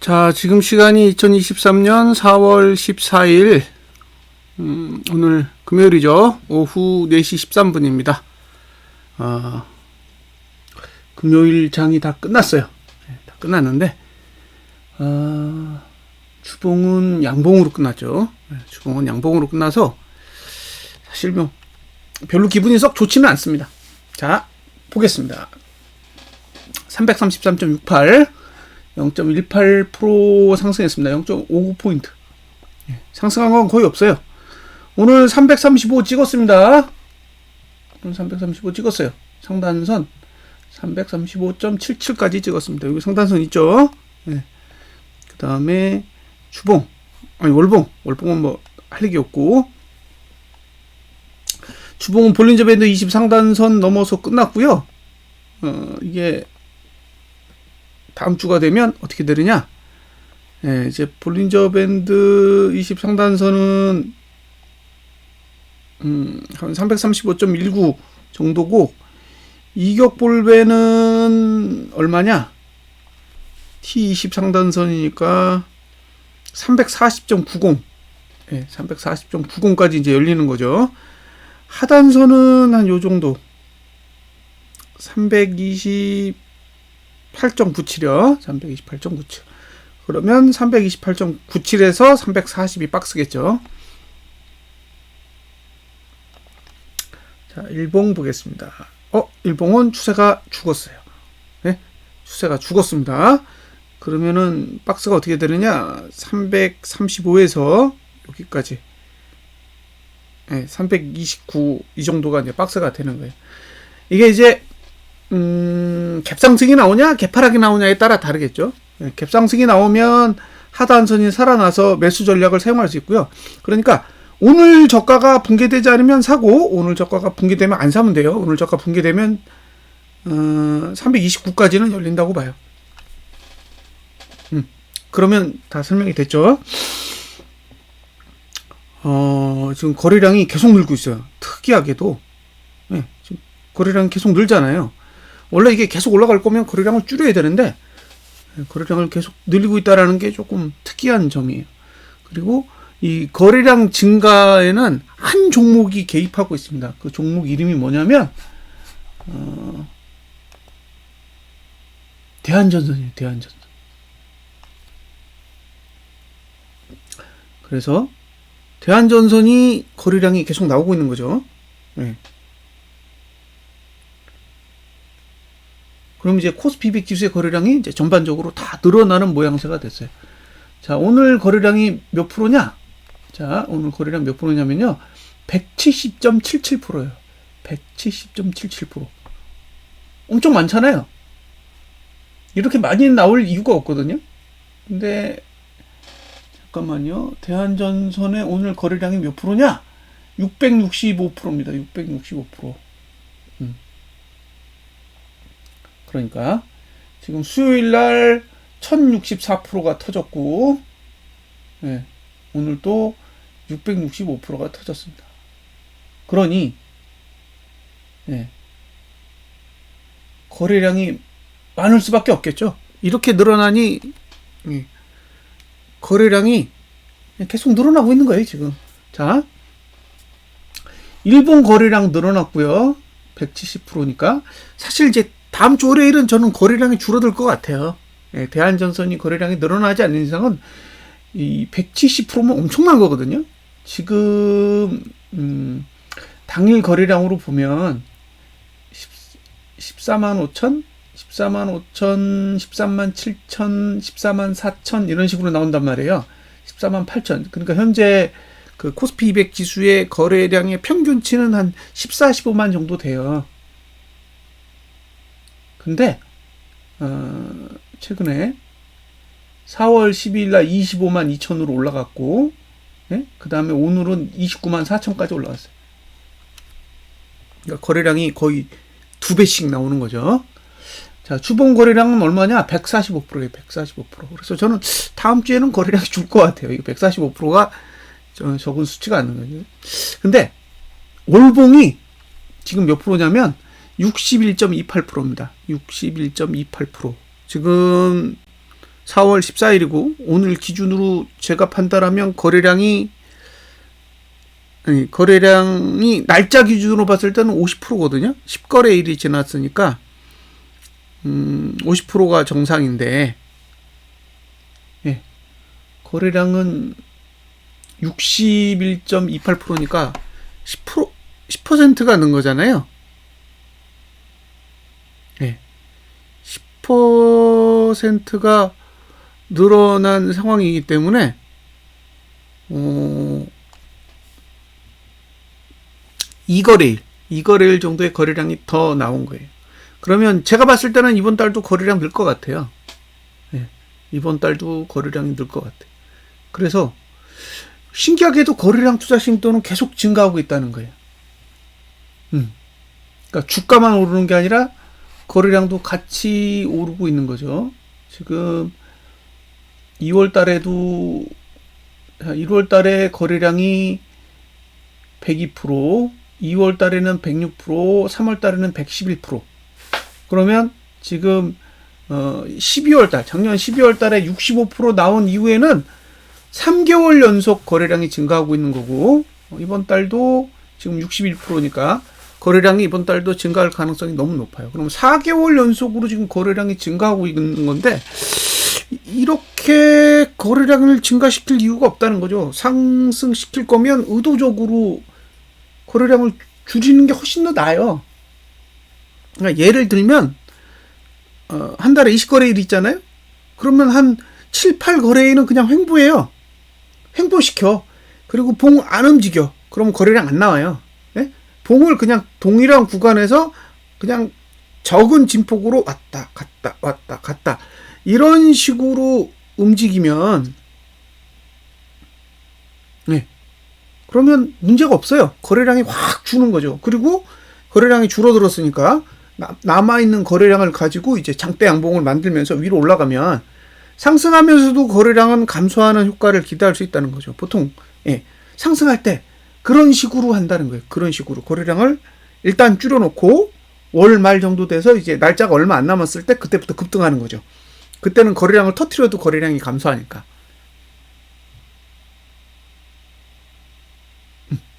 자, 지금 시간이 2023년 4월 14일, 오늘 금요일이죠. 오후 4시 13분입니다. 금요일 장이 다 끝났어요. 다 끝났는데, 주봉은 양봉으로 끝났죠. 주봉은 양봉으로 끝나서, 사실 뭐, 별로 기분이 썩 좋지는 않습니다. 자, 보겠습니다. 333.68. 0.18% 상승했습니다. 0.59포인트. 상승한 건 거의 없어요. 오늘 335 찍었습니다. 오늘 335 찍었어요. 상단선 335.77까지 찍었습니다. 여기 상단선 있죠? 네. 그 다음에 주봉, 월봉은 뭐 할 얘기 없고, 주봉은 볼린저 밴드 20 상단선 넘어서 끝났고요. 이게 다음 주가 되면 어떻게 되느냐? 이제 볼린저 밴드 20 상단선은 한 335.19 정도고, 이격볼배는 얼마냐? T20 상단선이니까 340.90. 340.90까지 이제 열리는 거죠. 하단선은 한 요 정도. 328.97이요. 328.97. 그러면 328.97에서 340이 박스겠죠. 자, 일봉 보겠습니다. 일봉은 추세가 죽었어요. 네? 추세가 죽었습니다. 그러면은 박스가 어떻게 되느냐? 335에서 여기까지. 329 이 정도가 이제 박스가 되는 거예요. 이게 이제 갭상승이 나오냐 갭하락이 나오냐에 따라 다르겠죠. 갭상승이 나오면 하단선이 살아나서 매수 전략을 사용할 수 있고요. 그러니까 오늘 저가가 붕괴되지 않으면 사고, 오늘 저가가 붕괴되면 안 사면 돼요. 오늘 저가 붕괴되면 329까지는 열린다고 봐요. 그러면 다 설명이 됐죠. 지금 거래량이 계속 늘고 있어요. 특이하게도 지금 거래량이 계속 늘잖아요. 원래 이게 계속 올라갈 거면 거래량을 줄여야 되는데, 거래량을 계속 늘리고 있다는 게 조금 특이한 점이에요. 그리고 이 거래량 증가에는 한 종목이 개입하고 있습니다. 그 종목 이름이 뭐냐면 대한전선이에요. 대한전선. 그래서 대한전선이 거래량이 계속 나오고 있는 거죠. 그럼 이제 코스피 200 지수의 거래량이 이제 전반적으로 다 늘어나는 모양새가 됐어요. 자, 오늘 거래량이 몇 프로냐? 자, 오늘 거래량 몇 프로냐면요. 170.77%예요. 170.77%. 엄청 많잖아요. 이렇게 많이 나올 이유가 없거든요. 근데 잠깐만요. 대한전선의 오늘 거래량이 몇 프로냐? 665%입니다. 665%. 그러니까 지금 수요일 날 1064%가 터졌고, 오늘 또 665%가 터졌습니다. 그러니 거래량이 많을 수밖에 없겠죠. 이렇게 늘어나니 거래량이 계속 늘어나고 있는 거예요, 지금. 자, 일본 거래량 늘어났고요. 170%니까 사실 이제 다음 주 월요일은 저는 거래량이 줄어들 것 같아요. 대한전선이 거래량이 늘어나지 않는 이상은 이 170%면 엄청난 거거든요. 지금 당일 거래량으로 보면 14만 5천, 14만 5천, 13만 7천, 14만 4천 이런 식으로 나온단 말이에요. 14만 8천. 그러니까 현재 그 코스피 200 지수의 거래량의 평균치는 한 14, 15만 정도 돼요. 근데 최근에 4월 12일 날 25만 2천으로 올라갔고, 그 다음에 오늘은 29만 4천까지 올라갔어요. 그러니까 거래량이 거의 2배씩 나오는 거죠. 자, 주봉 거래량은 얼마냐? 145%예요. 145%. 그래서 저는 다음 주에는 거래량이 줄 것 같아요. 이거 145%가 적은 수치가 않는 거죠. 근데 월봉이 지금 몇 프로냐면 61.28%입니다. 61.28%. 지금 4월 14일이고 오늘 기준으로 제가 판단하면 거래량이 날짜 기준으로 봤을 때는 50%거든요. 10거래일이 지났으니까 50%가 정상인데, 예, 거래량은 61.28%니까 10%가 는 거잖아요. 예, 10%가 늘어난 상황이기 때문에, 이거래일 정도의 거래량이 더 나온 거예요. 그러면 제가 봤을 때는 이번 달도 거래량 늘 것 같아요. 예, 이번 달도 거래량이 늘 것 같아요. 그래서 신기하게도 거래량 투자 신도는 계속 증가하고 있다는 거예요. 그러니까 주가만 오르는 게 아니라 거래량도 같이 오르고 있는 거죠. 지금 2월 달에도 1월 달에 거래량이 102%, 2월 달에는 106%, 3월 달에는 111%. 그러면 지금 12월 달, 작년 12월 달에 65% 나온 이후에는 3개월 연속 거래량이 증가하고 있는 거고, 이번 달도 지금 61%니까 거래량이 이번 달도 증가할 가능성이 너무 높아요. 그럼 4개월 연속으로 지금 거래량이 증가하고 있는 건데, 이렇게 거래량을 증가시킬 이유가 없다는 거죠. 상승시킬 거면 의도적으로 거래량을 줄이는 게 훨씬 더 나아요. 그러니까 예를 들면 한 달에 20거래일 있잖아요. 그러면 한 7, 8거래일은 그냥 횡보해요. 횡보시켜. 그리고 봉 안 움직여. 그러면 거래량 안 나와요. 네? 봉을 그냥 동일한 구간에서 그냥 적은 진폭으로 왔다 갔다 왔다 갔다 이런 식으로 움직이면, 네, 그러면 문제가 없어요. 거래량이 확 주는 거죠. 그리고 거래량이 줄어들었으니까 남아있는 거래량을 가지고 이제 장대 양봉을 만들면서 위로 올라가면 상승하면서도 거래량은 감소하는 효과를 기대할 수 있다는 거죠. 보통 상승할 때 그런 식으로 한다는 거예요. 그런 식으로 거래량을 일단 줄여놓고 월 말 정도 돼서 이제 날짜가 얼마 안 남았을 때 그때부터 급등하는 거죠. 그때는 거래량을 터트려도 거래량이 감소하니까.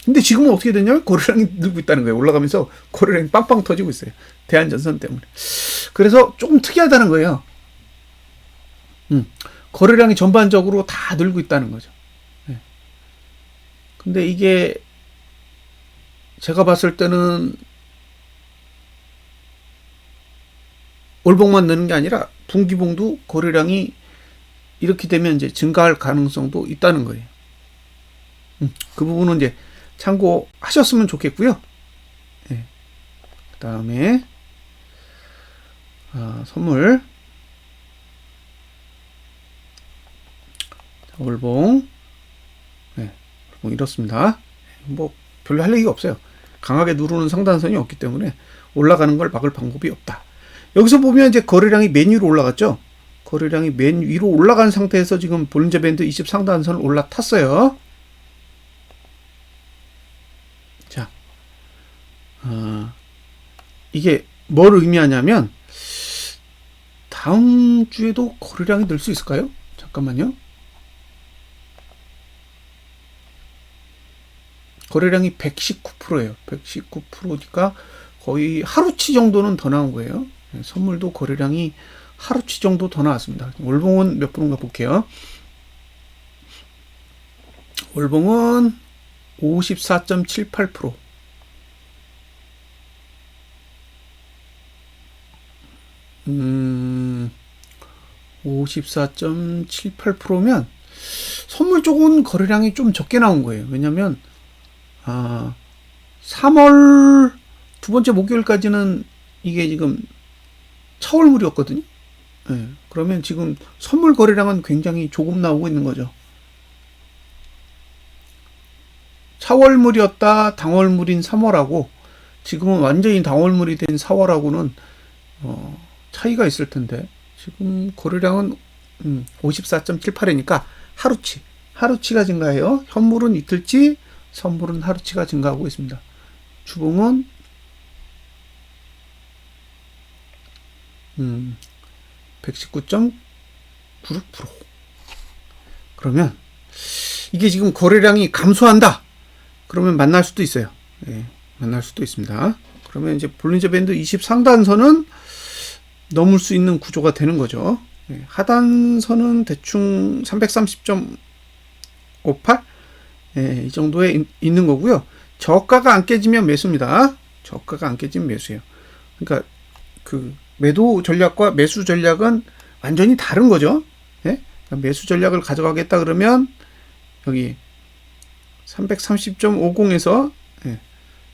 근데 지금은 어떻게 됐냐면 거래량이 늘고 있다는 거예요. 올라가면서 거래량이 빵빵 터지고 있어요. 대한전선 때문에. 그래서 조금 특이하다는 거예요. 거래량이 전반적으로 다 늘고 있다는 거죠. 근데 이게 제가 봤을 때는 월봉만 느는 게 아니라 분기봉도 거래량이 이렇게 되면 이제 증가할 가능성도 있다는 거예요. 그 부분은 이제 참고하셨으면 좋겠고요. 네. 그 다음에 선물 월봉, 네, 월봉 이렇습니다. 뭐 별로 할 얘기가 없어요. 강하게 누르는 상단선이 없기 때문에 올라가는 걸 막을 방법이 없다. 여기서 보면 이제 거래량이 맨 위로 올라갔죠. 거래량이 맨 위로 올라간 상태에서 지금 볼린저 밴드 20 상단선을 올라탔어요. 자, 이게 뭘 의미하냐면 다음 주에도 거래량이 늘 수 있을까요? 잠깐만요. 거래량이 119%예요. 119%니까 거의 하루치 정도는 더 나온 거예요. 선물도 거래량이 하루치 정도 더 나왔습니다. 월봉은 몇 프로인가 볼게요. 월봉은 54.78%. 54.78%면 선물 쪽은 거래량이 좀 적게 나온 거예요. 왜냐면 3월 두 번째 목요일까지는 이게 지금 차월물이었거든요. 네, 그러면 지금 선물 거래량은 굉장히 조금 나오고 있는 거죠. 차월물이었다 당월물인 3월하고 지금은 완전히 당월물이 된 4월하고는 차이가 있을 텐데 지금 거래량은 54.78이니까 하루치가 증가해요. 현물은 이틀치, 선물은 하루치가 증가하고 있습니다. 주봉은 119.98 96%. 그러면 이게 지금 거래량이 감소한다. 그러면 만날 수도 있어요. 예, 만날 수도 있습니다. 그러면 이제 볼린저 밴드 20 상단선은 넘을 수 있는 구조가 되는 거죠. 예, 하단선은 대충 330.58? 예, 이 정도에 있는 거고요. 저가가 안 깨지면 매수입니다. 저가가 안 깨지면 매수예요. 그러니까 그 매도 전략과 매수 전략은 완전히 다른 거죠. 예? 그러니까 매수 전략을 가져가겠다 그러면 여기 330.50에서 예,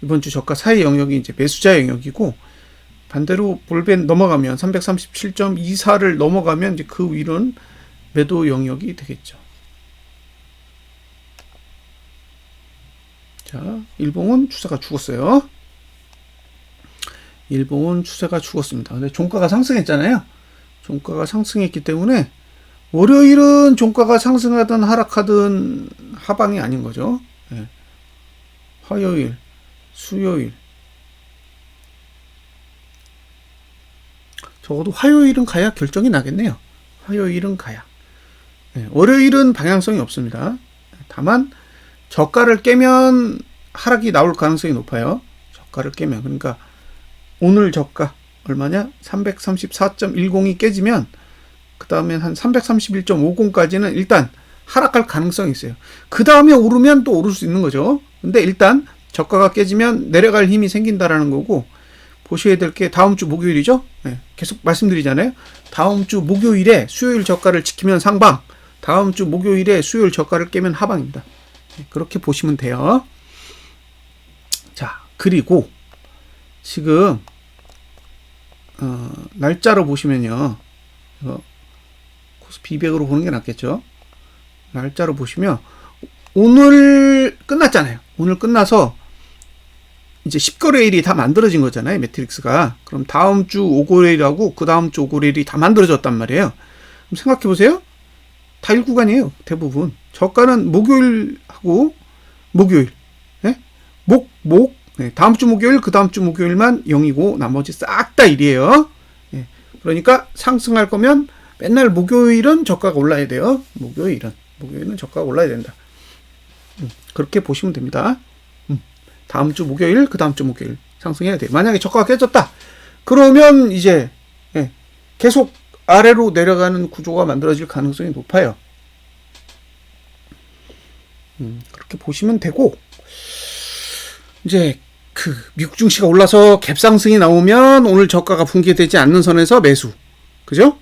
이번 주 저가 사이 영역이 이제 매수자 영역이고, 반대로 볼밴 넘어가면 337.24를 넘어가면 이제 그 위로는 매도 영역이 되겠죠. 자, 일봉은 추세가 죽었어요. 일봉은 추세가 죽었습니다. 근데 종가가 상승했잖아요. 종가가 상승했기 때문에 월요일은 종가가 상승하든 하락하든 하방이 아닌 거죠. 예. 화요일, 수요일, 적어도 화요일은 가야 결정이 나겠네요. 화요일은 가야. 예. 월요일은 방향성이 없습니다. 다만 저가를 깨면 하락이 나올 가능성이 높아요. 저가를 깨면. 그러니까 오늘 저가 얼마냐? 334.10이 깨지면 그 다음에 한 331.50까지는 일단 하락할 가능성이 있어요. 그 다음에 오르면 또 오를 수 있는 거죠. 근데 일단 저가가 깨지면 내려갈 힘이 생긴다라는 거고, 보셔야 될 게 다음 주 목요일이죠. 네, 계속 말씀드리잖아요. 다음 주 목요일에 수요일 저가를 지키면 상방, 다음 주 목요일에 수요일 저가를 깨면 하방입니다. 네, 그렇게 보시면 돼요. 자, 그리고 지금 날짜로 보시면요, 코스피 200으로 보는 게 낫겠죠. 날짜로 보시면 오늘 끝났잖아요. 오늘 끝나서 이제 10거래일이 다 만들어진 거잖아요, 매트릭스가. 그럼 다음 주 5거래일하고 그 다음 주 5거래일이 다 만들어졌단 말이에요. 그럼 생각해 보세요. 다 일구간이에요, 대부분. 저가는 목요일하고 목요일, 네? 네, 다음 주 목요일, 그 다음 주 목요일만 0이고 나머지 싹 다 1이에요. 네, 그러니까 상승할 거면 맨날 목요일은 저가가 올라야 돼요. 목요일은 저가가 올라야 된다. 그렇게 보시면 됩니다. 다음 주 목요일, 그 다음 주 목요일 상승해야 돼요. 만약에 저가가 깨졌다, 그러면 이제 계속 아래로 내려가는 구조가 만들어질 가능성이 높아요. 그렇게 보시면 되고, 이제 그 미국 증시가 올라서 갭상승이 나오면 오늘 저가가 붕괴되지 않는 선에서 매수, 그죠?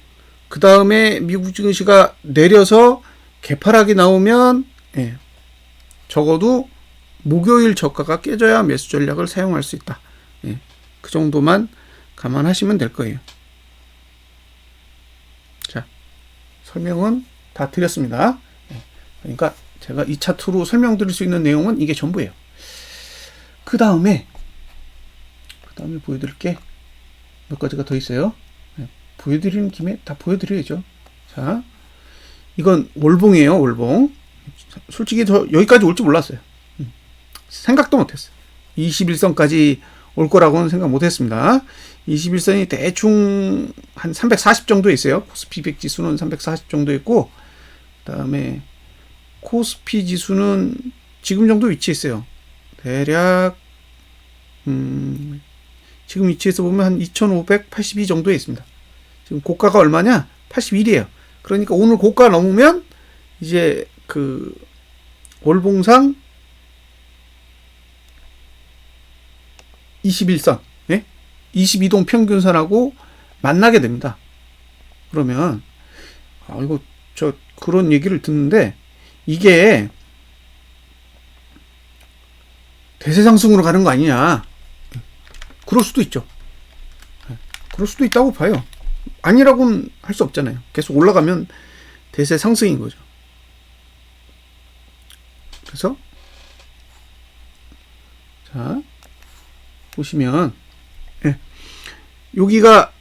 그 다음에 미국 증시가 내려서 개파락이 나오면 적어도 목요일 저가가 깨져야 매수 전략을 사용할 수 있다. 그 정도만 감안하시면 될 거예요. 자, 설명은 다 드렸습니다. 그러니까 제가 이 차트로 설명드릴 수 있는 내용은 이게 전부예요. 그 다음에 보여드릴 게 몇 가지가 더 있어요. 보여드리는 김에 다 보여드려야죠. 자, 이건 월봉이에요, 월봉. 솔직히 저 여기까지 올 줄 몰랐어요. 생각도 못했어요. 21선까지 올 거라고는 생각 못했습니다. 21선이 대충 한 340 정도 있어요. 코스피 100 지수는 340 정도 있고, 그 다음에 코스피 지수는 지금 정도 위치에 있어요. 대략 지금 위치에서 보면 한 2582 정도에 있습니다. 지금 고가가 얼마냐? 81이에요. 그러니까 오늘 고가 넘으면 이제 그 월봉상 21선, 22동 평균선하고 만나게 됩니다. 그러면 이거 저 그런 얘기를 듣는데 이게 대세상승으로 가는 거 아니냐? 그럴 수도 있죠. 그럴 수도 있다고 봐요. 아니라고는 할 수 없잖아요. 계속 올라가면 대세 상승인 거죠. 그래서 자, 보시면 여기가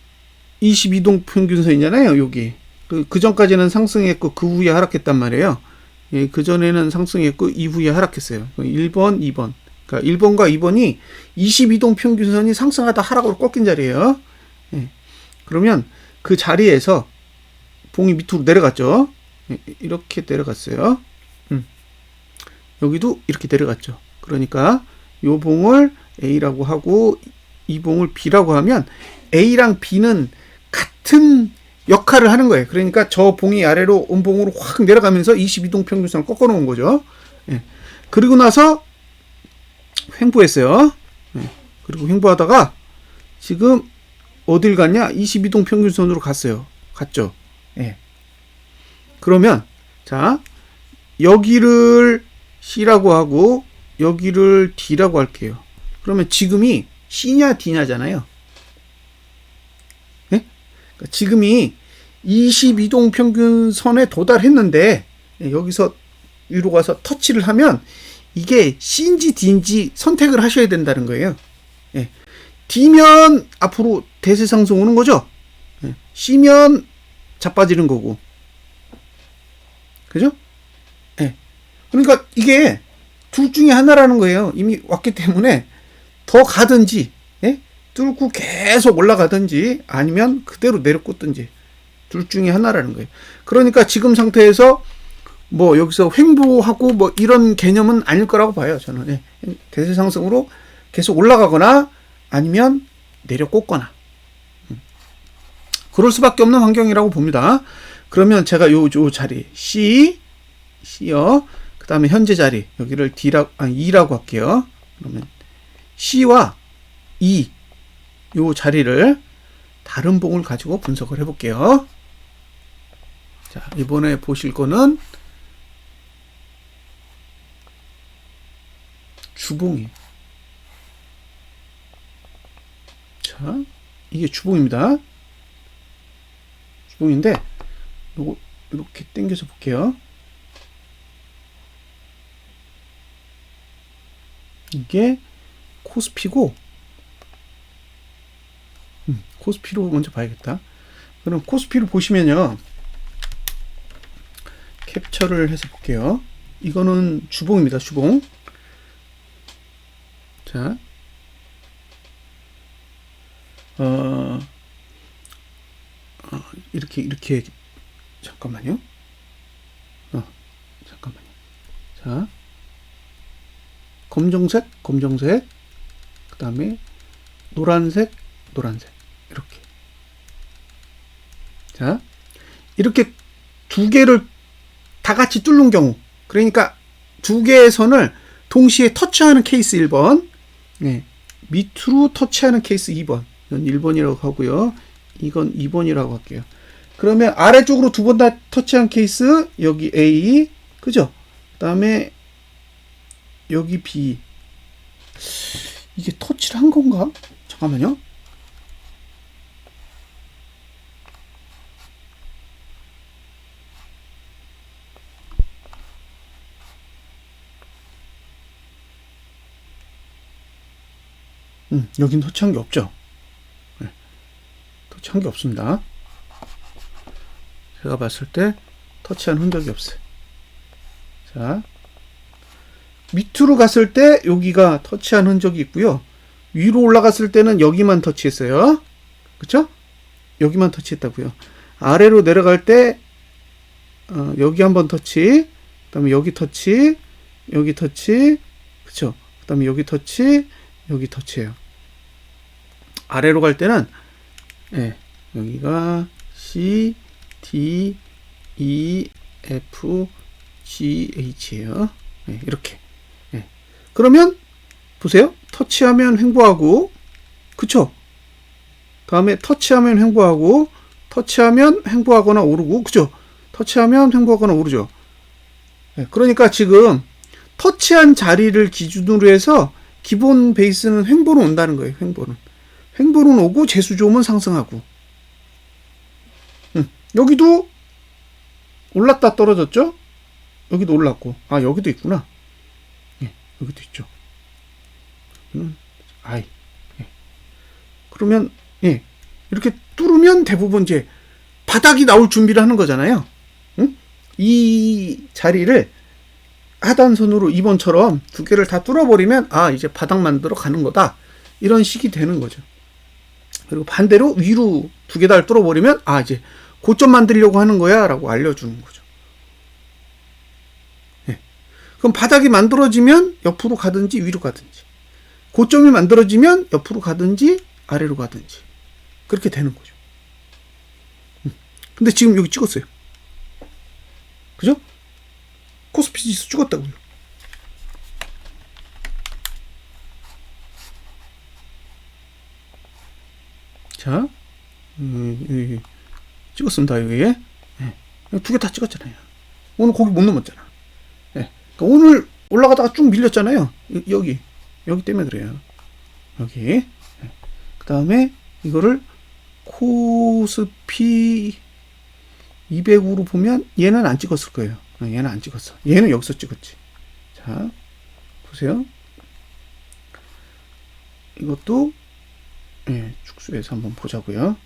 22동 평균선이잖아요. 여기 그 전까지는 상승했고 그 후에 하락했단 말이에요. 그 전에는 상승했고 이후에 하락했어요. 1번, 2번. 그러니까 1번과 2번이 22동 평균선이 상승하다 하락으로 꺾인 자리예요. 그러면 그 자리에서 봉이 밑으로 내려갔죠. 이렇게 내려갔어요. 여기도 이렇게 내려갔죠. 그러니까 요 봉을 A라고 하고 이 봉을 B라고 하면 A랑 B는 같은 역할을 하는 거예요. 그러니까 저 봉이 아래로 음봉으로 확 내려가면서 22동 평균선을 꺾어 놓은 거죠. 예. 그리고 나서 횡보했어요. 예. 그리고 횡보하다가 지금 어딜 갔냐? 22동 평균선으로 갔어요. 갔죠. 예. 그러면 자, 여기를 C라고 하고 여기를 D라고 할게요. 그러면 지금이 C냐 D냐잖아요. 예? 그러니까 지금이 22동 평균선에 도달했는데 여기서 위로 가서 터치를 하면 이게 C인지 D인지 선택을 하셔야 된다는 거예요. 예. D면 앞으로 대세 상승 오는 거죠. 예. C면 자빠지는 거고. 그죠? 예. 그러니까 이게 둘 중에 하나라는 거예요. 이미 왔기 때문에 더 가든지, 예? 뚫고 계속 올라가든지 아니면 그대로 내려꽂든지 둘 중에 하나라는 거예요. 그러니까 지금 상태에서 뭐 여기서 횡보하고 뭐 이런 개념은 아닐 거라고 봐요. 저는. 예. 대세 상승으로 계속 올라가거나 아니면 내려꽂거나 그럴 수밖에 없는 환경이라고 봅니다. 그러면 제가 요 자리 C요. 그 다음에 현재 자리 여기를 E라고 할게요. 그러면 C와 E 요 자리를 다른 봉을 가지고 분석을 해볼게요. 자, 이번에 보실 거는 주봉이에요. 자, 이게 주봉입니다. 주봉인데 요거 이렇게 당겨서 볼게요. 이게 코스피고 코스피로 먼저 봐야겠다. 그럼 코스피를 보시면요. 캡처를 해서 볼게요. 이거는 주봉입니다. 주봉. 자, 이렇게 잠깐만요. 잠깐만요. 자, 검정색, 그 다음에 노란색, 이렇게. 자, 이렇게 두 개를 다 같이 뚫는 경우, 그러니까 두 개의 선을 동시에 터치하는 케이스 1번, 네, 밑으로 터치하는 케이스 2번, 이건 1번이라고 하고요. 이건 2번이라고 할게요. 그러면 아래쪽으로 두 번 다 터치한 케이스, 여기 A, 그죠? 그 다음에 여기 B. 이게 터치를 한 건가? 잠깐만요. 여긴 터치한 게 없죠? 네. 터치한 게 없습니다. 제가 봤을 때 터치한 흔적이 없어요. 자, 밑으로 갔을 때 여기가 터치한 흔적이 있고요. 위로 올라갔을 때는 여기만 터치했어요. 그쵸? 여기만 터치했다고요. 아래로 내려갈 때 여기 한번 터치, 그 다음에 여기 터치, 그쵸? 그 다음에 여기 터치예요. 아래로 갈 때는 여기가 C, D, E, F, G, H예요. 이렇게. 그러면 보세요. 터치하면 횡보하고, 그쵸? 다음에 터치하면 횡보하고, 터치하면 횡보하거나 오르고, 그쵸? 터치하면 횡보하거나 오르죠. 그러니까 지금 터치한 자리를 기준으로 해서 기본 베이스는 횡보로 온다는 거예요. 횡보는 오고 재수 좋으면 상승하고. 여기도 올랐다 떨어졌죠? 여기도 올랐고. 아, 여기도 있구나. 여기도 있죠. I. 그러면 이렇게 뚫으면 대부분 이제 바닥이 나올 준비를 하는 거잖아요. 이 자리를 하단선으로 2번처럼 두 개를 다 뚫어버리면 이제 바닥 만들어 가는 거다. 이런 식이 되는 거죠. 그리고 반대로 위로 두 개 다 뚫어버리면 이제 고점 만들려고 하는 거야 라고 알려주는 거죠. 예. 그럼 바닥이 만들어지면 옆으로 가든지 위로 가든지, 고점이 만들어지면 옆으로 가든지 아래로 가든지 그렇게 되는 거죠. 근데 지금 여기 찍었어요. 그죠? 코스피 지수 찍었다고요. 자, 찍었습니다. 여기에. 네. 두 개 다 찍었잖아요. 오늘 거기 못 넘었잖아. 네. 그러니까 오늘 올라가다가 쭉 밀렸잖아요. 여기 때문에 그래요. 여기. 네. 그 다음에 이거를 코스피 200으로 보면 얘는 안 찍었을 거예요. 얘는 안 찍었어. 얘는 여기서 찍었지. 자, 보세요. 이것도 축소해서 한번 보자고요.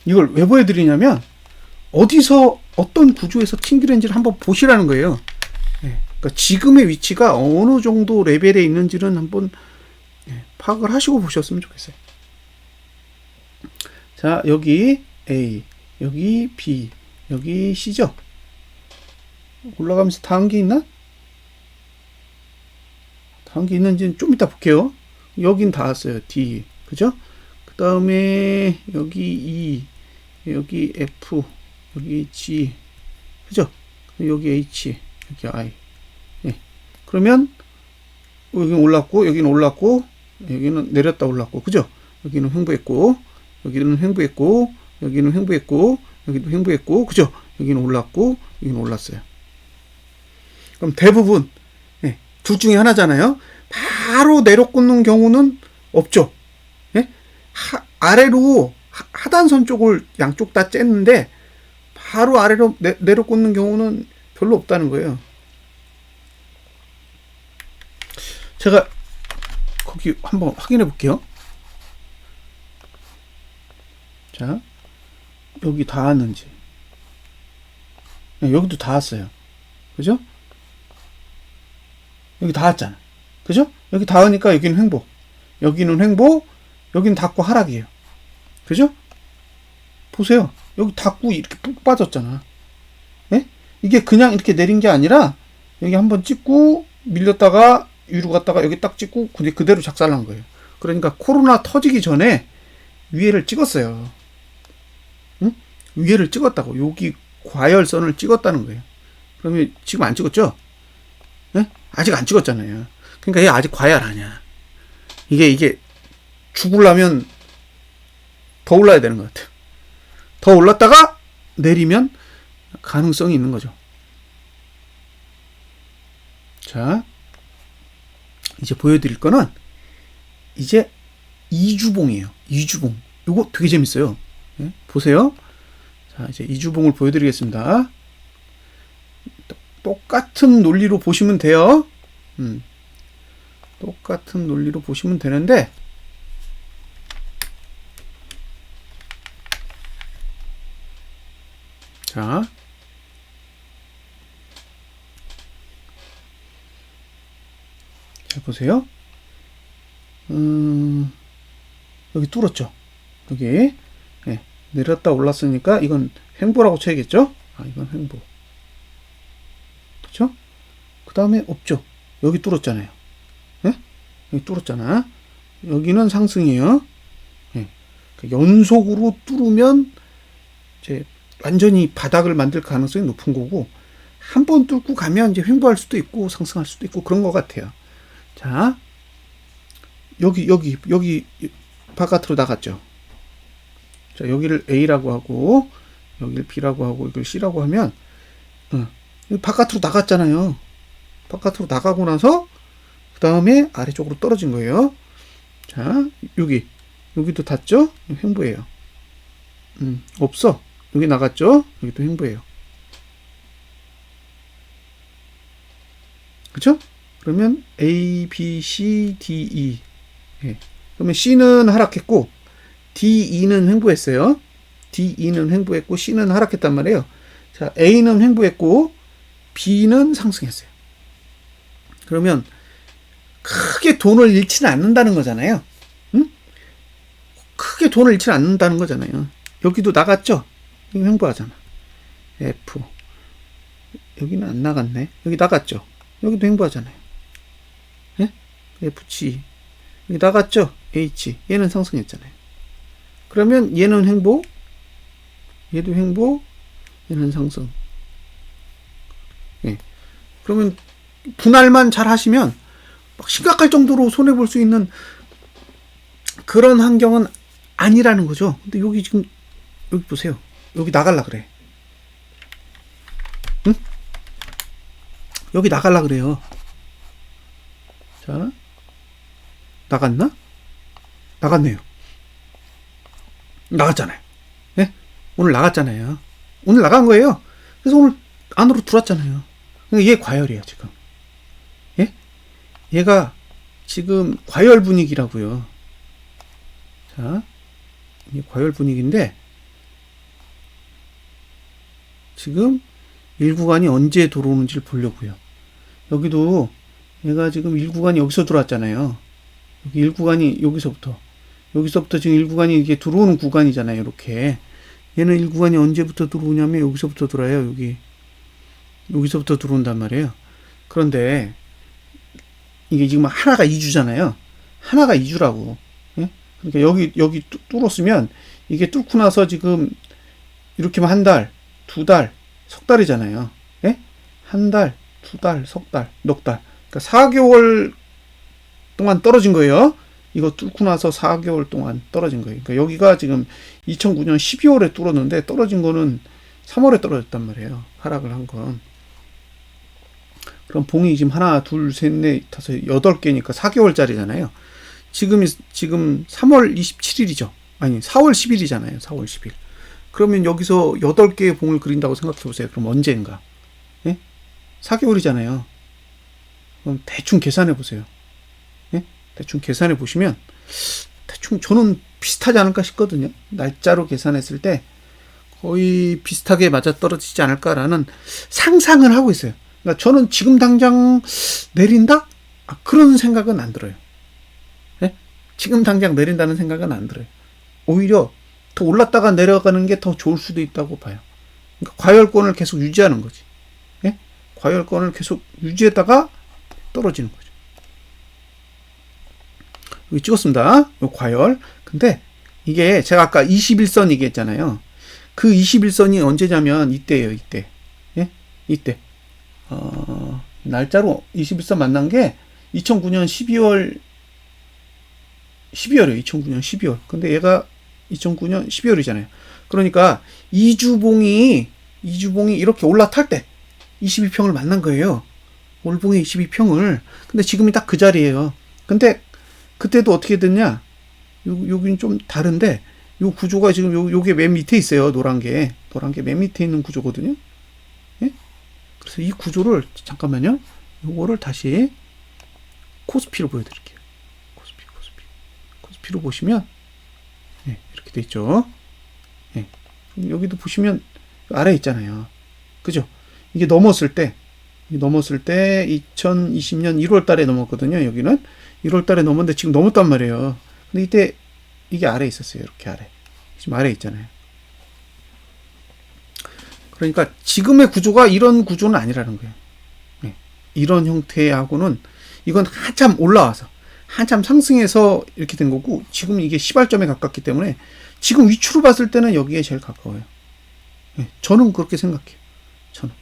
이걸 왜 보여드리냐면 어디서 어떤 구조에서 튕기는지를 한번 보시라는 거예요. 그러니까 지금의 위치가 어느 정도 레벨에 있는지는 한번 파악을 하시고 보셨으면 좋겠어요. 자, 여기 A, 여기 B, 여기 C죠. 올라가면서 다음 게 있나? 다음 게 있는지는 좀 이따 볼게요. 여긴 닿았어요. D. 그죠? 그 다음에 여기 E, 여기 F, 여기 G. 그죠? 여기 H, 여기 I. 예. 그러면 여기는 올랐고, 여기는 올랐고, 여기는 내렸다 올랐고. 그죠? 여기는 횡보했고, 여기는 횡보했고, 여기는 횡보했고, 여기도 횡보했고. 그죠? 여기는 올랐고, 여기는 올랐어요. 그럼 대부분 둘 중에 하나잖아요. 바로 내려 꽂는 경우는 없죠. 아래로 하단선 쪽을 양쪽 다 쬐는데 바로 아래로 내려 꽂는 경우는 별로 없다는 거예요. 제가 거기 한번 확인해 볼게요. 자, 여기 닿았는지. 여기도 닿았어요. 그죠? 여기 닿았잖아. 그죠? 여기 닿으니까 여기는 횡보. 여기는 횡보, 여기는 닿고 하락이에요. 그죠? 보세요. 여기 닿고 이렇게 푹 빠졌잖아. 예? 이게 그냥 이렇게 내린 게 아니라 여기 한번 찍고 밀렸다가 위로 갔다가 여기 딱 찍고 그대로 작살난 거예요. 그러니까 코로나 터지기 전에 위에를 찍었어요. 응? 위에를 찍었다고. 여기 과열선을 찍었다는 거예요. 그러면 지금 안 찍었죠? 네? 아직 안 찍었잖아요. 그러니까 얘 아직 과열 아니야. 이게 죽으려면 더 올라야 되는 것 같아요. 더 올랐다가 내리면 가능성이 있는 거죠. 자, 이제 보여드릴 거는 이제 이주봉이에요. 이주봉. 이거 되게 재밌어요. 네? 보세요. 자, 이제 이주봉을 보여드리겠습니다. 똑같은 논리로 보시면 돼요. 똑같은 논리로 보시면 되는데 자, 보세요. 여기 뚫었죠. 여기 내렸다 올랐으니까 이건 횡보라고 쳐야겠죠. 이건 횡보. 그렇죠? 그 다음에 없죠. 여기 뚫었잖아요. 여기 뚫었잖아. 여기는 상승이에요. 연속으로 뚫으면 이제 완전히 바닥을 만들 가능성이 높은 거고, 한 번 뚫고 가면 이제 횡보할 수도 있고 상승할 수도 있고 그런 것 같아요. 자, 여기 바깥으로 나갔죠. 자, 여기를 A라고 하고 여기를 B라고 하고 여기를 C라고 하면 바깥으로 나갔잖아요. 바깥으로 나가고 나서 그 다음에 아래쪽으로 떨어진 거예요. 자, 여기도 닿죠? 횡보예요. 없어. 여기 나갔죠? 여기도 횡보예요. 그쵸? 그러면 A, B, C, D, E. 그러면 C는 하락했고 D, E는 횡보했어요. D, E는 횡보했고 C는 하락했단 말이에요. 자, A는 횡보했고 B는 상승했어요. 그러면 크게 돈을 잃지는 않는다는 거잖아요. 응? 크게 돈을 잃지는 않는다는 거잖아요. 여기도 나갔죠? 이거 횡보하잖아. F. 여기는 안 나갔네. 여기 나갔죠? 여기도 횡보하잖아요. 예? FG. 여기 나갔죠? H. 얘는 상승했잖아요. 그러면 얘는 횡보, 얘도 횡보, 얘는 상승. 예. 그러면 분할만 잘 하시면 막 심각할 정도로 손해볼 수 있는 그런 환경은 아니라는 거죠. 근데 여기 지금, 여기 보세요. 여기 나갈라 그래. 응? 여기 나갈라 그래요. 자, 나갔나? 나갔네요. 나갔잖아요. 예? 오늘 나갔잖아요. 오늘 나간 거예요. 그래서 오늘 안으로 들어왔잖아요. 그러니까 얘 과열이에요, 지금. 예? 얘가 지금 과열 분위기라고요. 자, 이게 과열 분위기인데, 지금 일구간이 언제 들어오는지를 보려고요. 여기도 얘가 지금 일구간이 여기서 들어왔잖아요. 여기 일구간이 여기서부터 지금 일구간이 이게 들어오는 구간이잖아요. 이렇게. 얘는 일구간이 언제부터 들어오냐면 여기서부터 들어와요. 여기서부터 들어온단 말이에요. 그런데 이게 지금 하나가 2주잖아요. 하나가 2주라고. 예? 그러니까 여기 뚫었으면 이게 뚫고 나서 지금 이렇게만 한 달, 두 달, 석 달이잖아요. 예? 한 달, 두 달, 석 달, 넉 달. 그러니까 4개월 동안 떨어진 거예요. 이거 뚫고 나서 4개월 동안 떨어진 거예요. 그러니까 여기가 지금 2009년 12월에 뚫었는데 떨어진 거는 3월에 떨어졌단 말이에요. 하락을 한 건. 그럼 봉이 지금 하나, 둘, 셋, 넷, 다섯, 8개니까 4개월짜리잖아요. 지금 3월 27일이죠. 아니, 4월 10일이잖아요. 4월 10일. 그러면 여기서 8개의 봉을 그린다고 생각해 보세요. 그럼 언제인가? 예? 4개월이잖아요. 그럼 대충 계산해 보세요. 예? 대충 계산해 보시면 대충 저는 비슷하지 않을까 싶거든요. 날짜로 계산했을 때 거의 비슷하게 맞아떨어지지 않을까라는 상상을 하고 있어요. 그러니까 저는 지금 당장 내린다? 그런 생각은 안 들어요. 예? 지금 당장 내린다는 생각은 안 들어요. 오히려 더 올랐다가 내려가는 게 더 좋을 수도 있다고 봐요. 그러니까 과열권을 계속 유지하는 거지. 예? 과열권을 계속 유지했다가 떨어지는 거죠. 여기 찍었습니다. 요 과열. 근데 이게 제가 아까 21선 얘기했잖아요. 그 21선이 언제냐면 이때예요. 이때. 예? 이때. 날짜로 21선 만난 게 2009년 12월이에요. 2009년 12월. 근데 얘가 2009년 12월이잖아요. 그러니까 이주봉이 이렇게 올라탈 때 22평을 만난 거예요. 올봉의 22평을. 근데 지금이 딱 그 자리예요. 근데 그때도 어떻게 됐냐? 여기는 좀 다른데 요 구조가 지금 요게 맨 밑에 있어요. 노란 게 맨 밑에 있는 구조거든요. 예? 그래서 이 구조를 잠깐만요. 요거를 다시 코스피로 보여드릴게요. 코스피로 보시면 예, 이렇게 돼 있죠. 예. 여기도 보시면 아래 있잖아요. 그죠? 이게 넘었을 때 2020년 1월 달에 넘었거든요. 여기는 1월 달에 넘었는데 지금 넘었단 말이에요. 근데 이때 이게 아래 있었어요. 이렇게 아래. 지금 아래 있잖아요. 그러니까 지금의 구조가 이런 구조는 아니라는 거예요. 네. 이런 형태하고는 이건 한참 올라와서 한참 상승해서 이렇게 된 거고 지금 이게 시발점에 가깝기 때문에 지금 위치로 봤을 때는 여기에 제일 가까워요. 네. 저는 그렇게 생각해요. 저는.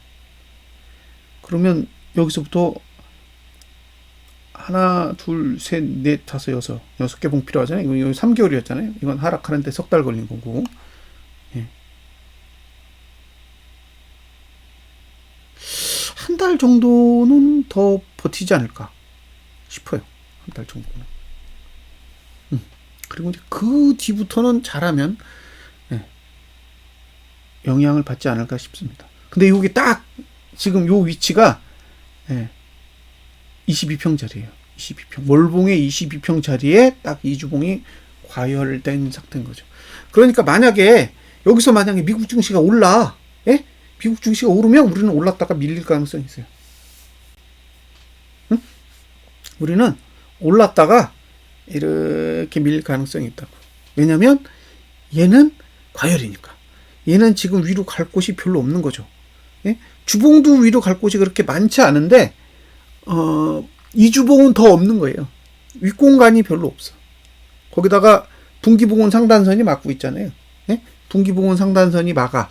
그러면 여기서부터 하나, 둘, 셋, 넷, 다섯, 여섯 개 봉 필요하잖아요. 이거 3개월이었잖아요. 이건 하락하는데 석 달 걸린 거고. 예. 한 달 정도는 더 버티지 않을까 싶어요. 한 달 정도는. 그리고 이제 그 뒤부터는 잘하면 예. 영향을 받지 않을까 싶습니다. 근데 이게 딱 지금 요 위치가 예. 22평 자리예요. 22평. 월봉의 22평 자리에 딱 이주봉이 과열된 상태인 거죠. 그러니까 만약에 여기서 만약에 미국 증시가 올라, 예? 미국 증시가 오르면 우리는 올랐다가 밀릴 가능성이 있어요. 응? 우리는 올랐다가 이렇게 밀릴 가능성이 있다고. 왜냐면 얘는 과열이니까. 얘는 지금 위로 갈 곳이 별로 없는 거죠. 예? 주봉도 위로 갈 곳이 그렇게 많지 않은데 이 주봉은 더 없는 거예요. 윗공간이 별로 없어. 거기다가 분기봉은 상단선이 막고 있잖아요. 예? 분기봉은 상단선이 막아.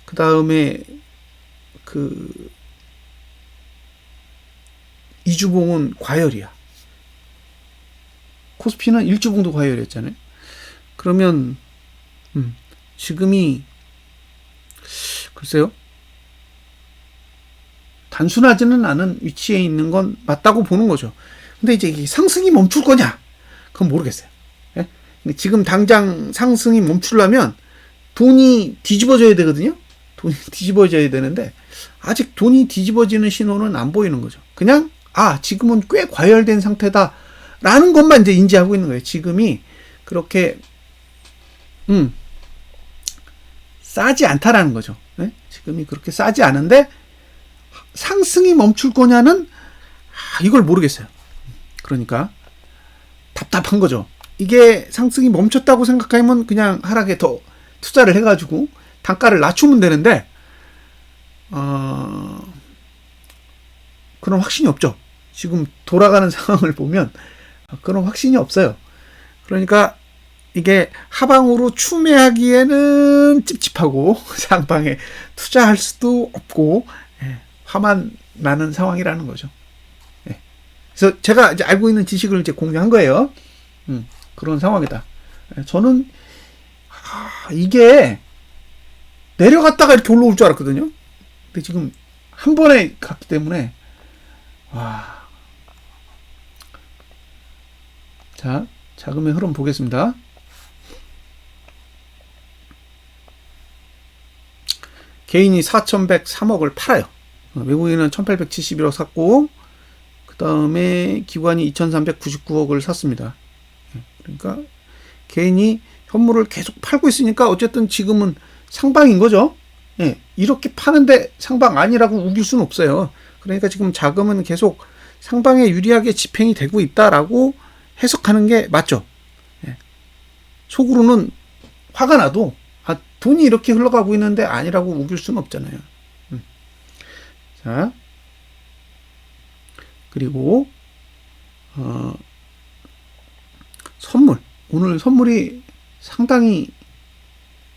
그 다음에 이주봉은 과열이야. 코스피는 일주봉도 과열이었잖아요. 그러면 지금이 글쎄요. 단순하지는 않은 위치에 있는 건 맞다고 보는 거죠. 근데 이제 이게 상승이 멈출 거냐? 그건 모르겠어요. 예? 근데 지금 당장 상승이 멈추려면 돈이 뒤집어져야 되거든요. 돈이 뒤집어져야 되는데 아직 돈이 뒤집어지는 신호는 안 보이는 거죠. 그냥 지금은 꽤 과열된 상태다라는 것만 이제 인지하고 있는 거예요. 지금이 그렇게 싸지 않다라는 거죠. 네? 지금이 그렇게 싸지 않은데 상승이 멈출 거냐는 이걸 모르겠어요. 그러니까 답답한 거죠. 이게 상승이 멈췄다고 생각하면 그냥 하락에 더 투자를 해가지고 단가를 낮추면 되는데 그런 확신이 없죠. 지금 돌아가는 상황을 보면 그런 확신이 없어요. 그러니까 이게 하방으로 추매하기에는 찝찝하고 상방에 투자할 수도 없고 화만 나는 상황이라는 거죠. 그래서 제가 이제 알고 있는 지식을 이제 공유한 거예요. 그런 상황이다. 저는 이게 내려갔다가 이렇게 올라올 줄 알았거든요. 근데 지금 한 번에 갔기 때문에 자, 자금의 흐름 보겠습니다. 개인이 4,103억을 팔아요. 외국인은 1,871억 샀고 그 다음에 기관이 2,399억을 샀습니다. 그러니까 개인이 현물을 계속 팔고 있으니까 어쨌든 지금은 상방인 거죠. 이렇게 파는데 상방 아니라고 우길 수는 없어요. 그러니까 지금 자금은 계속 상방에 유리하게 집행이 되고 있다라고 해석하는 게 맞죠. 속으로는 화가 나도 돈이 이렇게 흘러가고 있는데 아니라고 우길 수는 없잖아요. 자, 그리고 선물. 오늘 선물이 상당히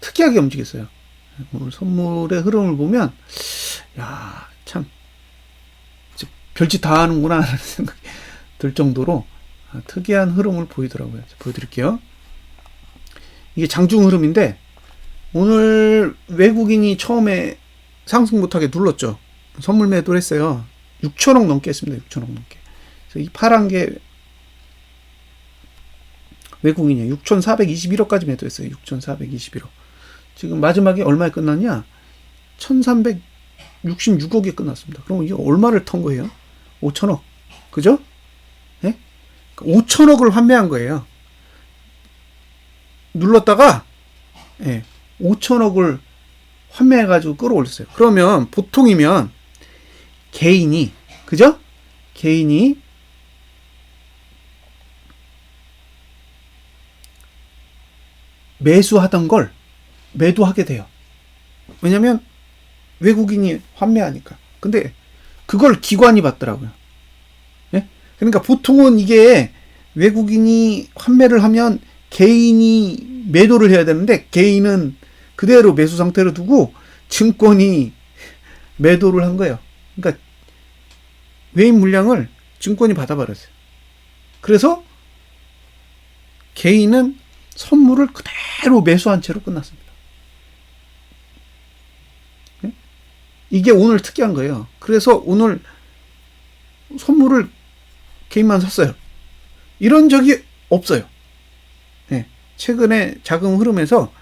특이하게 움직였어요. 오늘 선물의 흐름을 보면 참 별짓 다 하는구나 라는 생각이 들 정도로 특이한 흐름을 보이더라고요. 보여드릴게요. 이게 장중 흐름인데 오늘 외국인이 처음에 상승 못하게 눌렀죠. 선물 매도를 했어요. 6천억 넘게 했습니다. 6천억 넘게. 그래서 이 파란 게 외국인이에요. 6,421억까지 매도했어요. 6,421억. 지금 마지막에 얼마에 끝났냐? 1,366억에 끝났습니다. 그럼 이게 얼마를 턴 거예요? 5천억. 그죠? 5천억을 환매한 거예요. 눌렀다가 5천억을 환매해가지고 끌어올렸어요. 그러면 보통이면 개인이 그죠? 개인이 매수하던 걸 매도하게 돼요. 왜냐면 외국인이 환매하니까. 근데 그걸 기관이 받더라고요. 그러니까 보통은 이게 외국인이 환매를 하면 개인이 매도를 해야 되는데 개인은 그대로 매수 상태로 두고 증권이 매도를 한 거예요. 그러니까 외인 물량을 증권이 받아버렸어요. 그래서 개인은 선물을 그대로 매수한 채로 끝났습니다. 이게 오늘 특이한 거예요. 그래서 오늘 선물을 개인만 샀어요. 이런 적이 없어요. 최근에 자금 흐름에서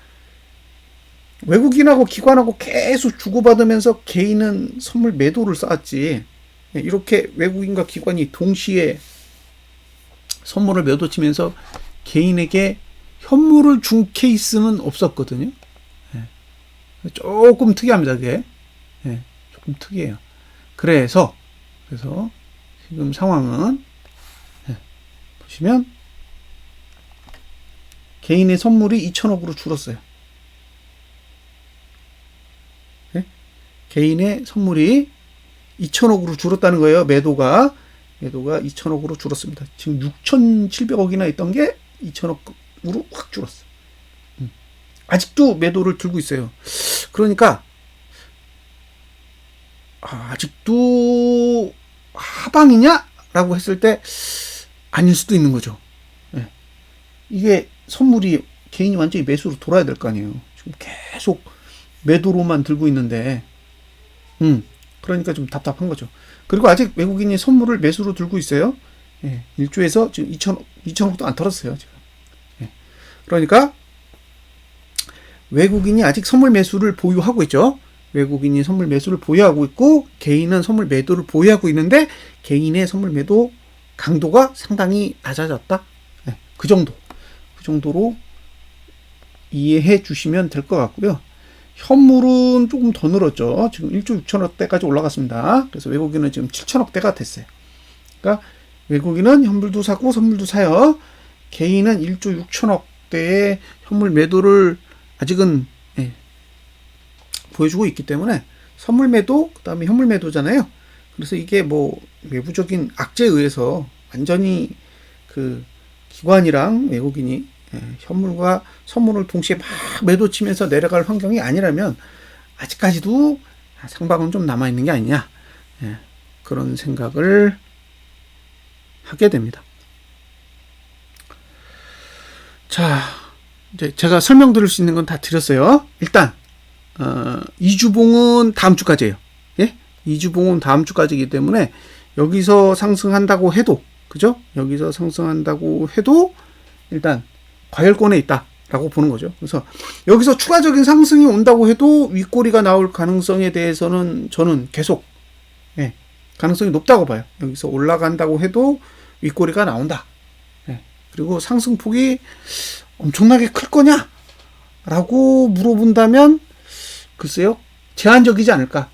외국인하고 기관하고 계속 주고받으면서 개인은 선물 매도를 쌓았지. 이렇게 외국인과 기관이 동시에 선물을 매도치면서 개인에게 현물을 준 케이스는 없었거든요. 조금 특이합니다. 그게 조금 특이해요. 그래서 지금 상황은 보시면 개인의 선물이 2천억으로 줄었어요. 네? 개인의 선물이 2천억으로 줄었다는 거예요. 매도가 2천억으로 줄었습니다. 지금 6,700억이나 있던 게 2천억으로 확 줄었어요. 아직도 매도를 들고 있어요. 그러니까 아직도 하방이냐라고 했을 때 아닐 수도 있는 거죠. 네. 이게 선물이 개인이 완전히 매수로 돌아야 될 거 아니에요. 지금 계속 매도로만 들고 있는데, 그러니까 좀 답답한 거죠. 그리고 아직 외국인이 선물을 매수로 들고 있어요. 예, 1조에서 지금 2천억도 안 털었어요, 지금. 예. 그러니까 외국인이 아직 선물 매수를 보유하고 있죠. 외국인이 선물 매수를 보유하고 있고, 개인은 선물 매도를 보유하고 있는데, 개인의 선물 매도 강도가 상당히 낮아졌다. 네, 그 정도로 이해해 주시면 될 것 같고요. 현물은 조금 더 늘었죠. 지금 1조 6천억대까지 올라갔습니다. 그래서 외국인은 지금 7천억대가 됐어요. 그러니까 외국인은 현물도 사고 선물도 사요. 개인은 1조 6천억대의 현물 매도를 아직은 보여주고 있기 때문에 선물 매도, 그 다음에 현물 매도잖아요. 그래서 이게 뭐 외부적인 악재에 의해서 완전히 그 기관이랑 외국인이 현물과 선물을 동시에 막 매도 치면서 내려갈 환경이 아니라면 아직까지도 상방은 좀 남아있는 게 아니냐, 그런 생각을 하게 됩니다. 자, 이제 제가 설명드릴 수 있는 건 다 드렸어요. 일단 2주봉은 다음 주까지예요. 예? 2주봉은 다음 주까지이기 때문에 여기서 상승한다고 해도, 그죠? 여기서 상승한다고 해도 일단 과열권에 있다라고 보는 거죠. 그래서 여기서 추가적인 상승이 온다고 해도 윗꼬리가 나올 가능성에 대해서는 저는 계속 가능성이 높다고 봐요. 여기서 올라간다고 해도 윗꼬리가 나온다. 그리고 상승폭이 엄청나게 클 거냐? 라고 물어본다면 글쎄요, 제한적이지 않을까.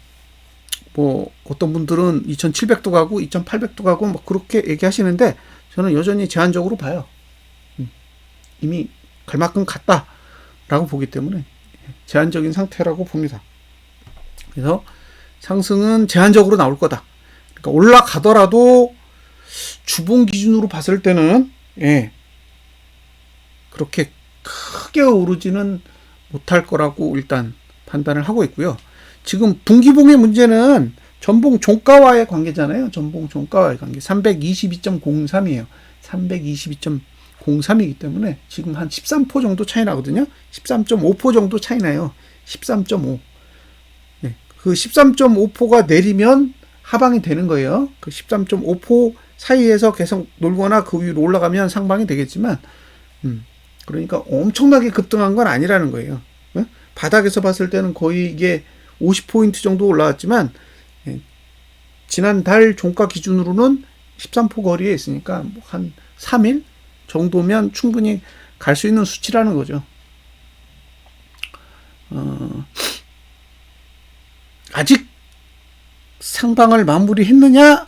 뭐 어떤 분들은 2,700도 가고 2,800도 가고 뭐 그렇게 얘기하시는데 저는 여전히 제한적으로 봐요. 이미 갈 만큼 갔다라고 보기 때문에 제한적인 상태라고 봅니다. 그래서 상승은 제한적으로 나올 거다. 그러니까 올라가더라도 주봉 기준으로 봤을 때는 그렇게 크게 오르지는 못할 거라고 일단 판단을 하고 있고요. 지금 분기봉의 문제는 전봉 종가와의 관계잖아요. 전봉 종가와의 관계 322.03이에요. 322.03이기 때문에 지금 한 13% 정도 차이 나거든요. 13.5% 정도 차이 나요. 13.5. 그 13.5%가 내리면 하방이 되는 거예요. 그 13.5% 사이에서 계속 놀거나 그 위로 올라가면 상방이 되겠지만, 그러니까 엄청나게 급등한 건 아니라는 거예요. 바닥에서 봤을 때는 거의 이게 50포인트 정도 올라왔지만, 지난달 종가 기준으로는 13% 거리에 있으니까 한 3일 정도면 충분히 갈 수 있는 수치라는 거죠. 아직 상방을 마무리했느냐라는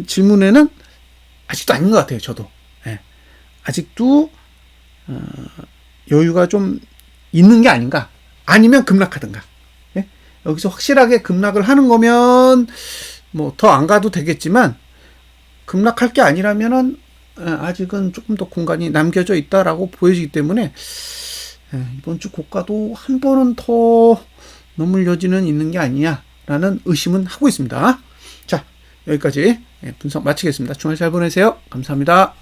질문에는 아직도 아닌 것 같아요. 저도 아직도 여유가 좀 있는 게 아닌가. 아니면 급락하든가. 여기서 확실하게 급락을 하는 거면 뭐 더 안 가도 되겠지만, 급락할 게 아니라면은 아직은 조금 더 공간이 남겨져 있다라고 보여지기 때문에 이번 주 고가도 한 번은 더 넘을 여지는 있는 게 아니냐라는 의심은 하고 있습니다. 자, 여기까지 분석 마치겠습니다. 주말 잘 보내세요. 감사합니다.